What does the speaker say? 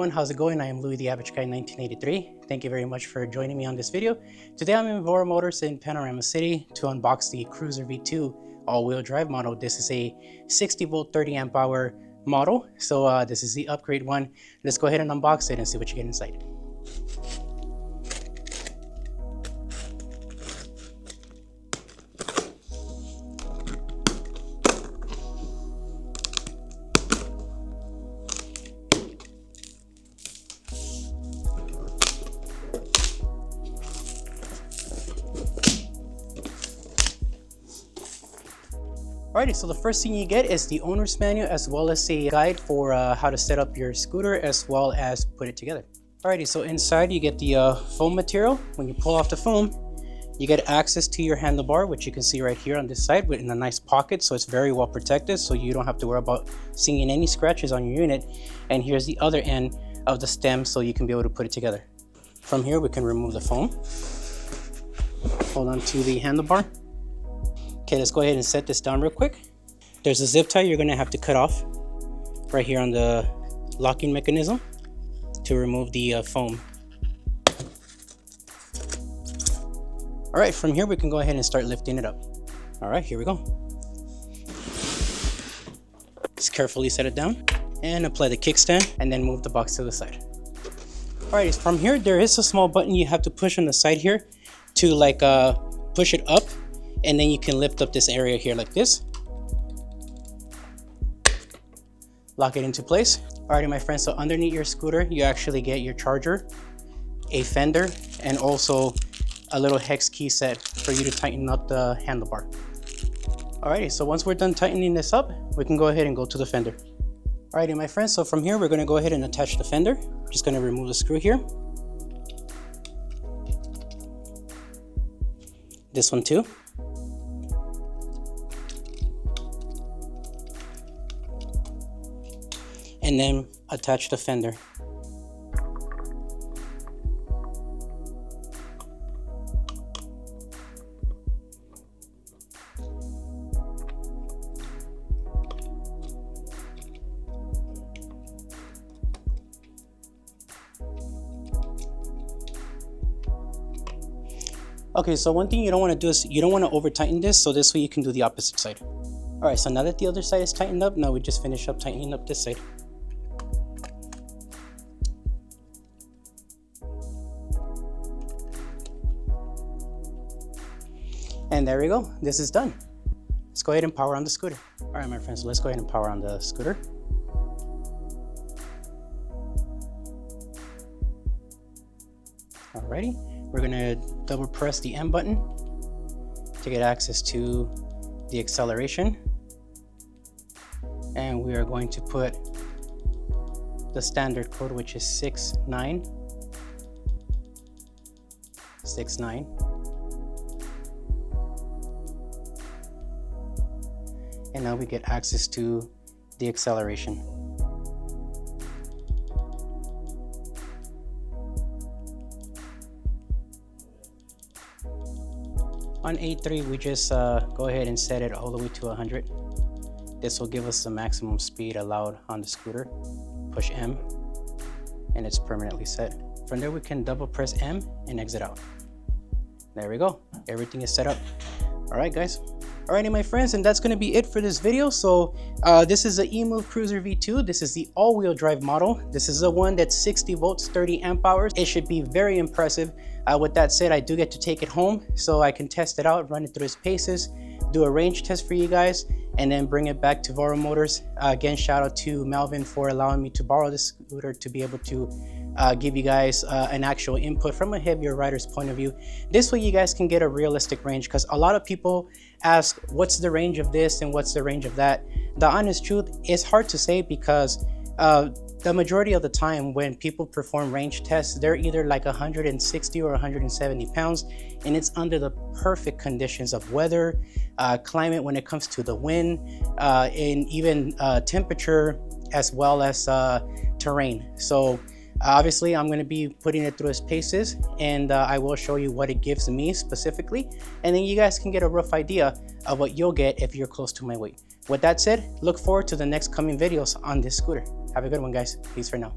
everyone, how's it going? I am Louis the Average Guy 1983. Thank you very much for joining me on this video. Today I'm in Emove Motors in Panorama City to unbox the Cruiser V2 all-wheel drive model. This is a 60 volt 30 amp hour model, so this is the upgrade one. Let's go ahead and unbox it and see what you get inside. Alrighty, so the first thing you get is the owner's manual as well as a guide for how to set up your scooter as well as put it together. Alrighty, so inside you get the foam material. When you pull off the foam, you get access to your handlebar, which you can see right here on this side in a nice pocket, so it's very well protected, so you don't have to worry about seeing any scratches on your unit. And here's the other end of the stem, so you can be able to put it together. From here, we can remove the foam. Hold on to the handlebar. Okay, let's go ahead and set this down real quick. There's a zip tie you're gonna have to cut off right here on the locking mechanism to remove the foam. All right, from here we can go ahead and start lifting it up. All right, here we go. Just carefully set it down and apply the kickstand and then move the box to the side. All right, from here there is a small button you have to push on the side here to like push it up, and then you can lift up this area here like this. Lock it into place. Alrighty, my friends, so underneath your scooter, you actually get your charger, a fender, and also a little hex key set for you to tighten up the handlebar. Alrighty, so once we're done tightening this up, we can go ahead and go to the fender. Alrighty, my friends, so from here, we're gonna go ahead and attach the fender. I'm just gonna remove the screw here. This one too. And then attach the fender. Okay, so one thing you don't want to do is you don't want to over tighten this, so this way you can do the opposite side. All right, so now that the other side is tightened up, now we just finish up tightening up this side. And there we go, this is done. Let's go ahead and power on the scooter. All right, my friends, so let's go ahead and power on the scooter. Alrighty, we're gonna double press the M button to get access to the acceleration. And we are going to put the standard code, which is 6969. And now we get access to the acceleration. On A3, we just go ahead and set it all the way to 100. This will give us the maximum speed allowed on the scooter. Push M, and it's permanently set. From there, we can double press M and exit out. There we go, everything is set up. All right, guys. Alrighty, my friends, and that's going to be it for this video. So this is the Emove Cruiser V2. This is the all-wheel drive model. This is the one that's 60 volts, 30 amp hours. It should be very impressive. With that said, I do get to take it home so I can test it out, run it through its paces, do a range test for you guys, and then bring it back to Emove Motors. Again, shout out to Melvin for allowing me to borrow this scooter to be able to give you guys an actual input from a heavier rider's point of view. This way you guys can get a realistic range, because a lot of people ask what's the range of this and what's the range of that. The honest truth is hard to say, because the majority of the time when people perform range tests, they're either like 160 or 170 pounds, and it's under the perfect conditions of weather, climate when it comes to the wind, and even temperature, as well as terrain. So obviously I'm going to be putting it through its paces, and I will show you what it gives me specifically, and then you guys can get a rough idea of what you'll get if you're close to my weight. With that said, look forward to the next coming videos on this scooter. Have a good one, guys. Peace for now.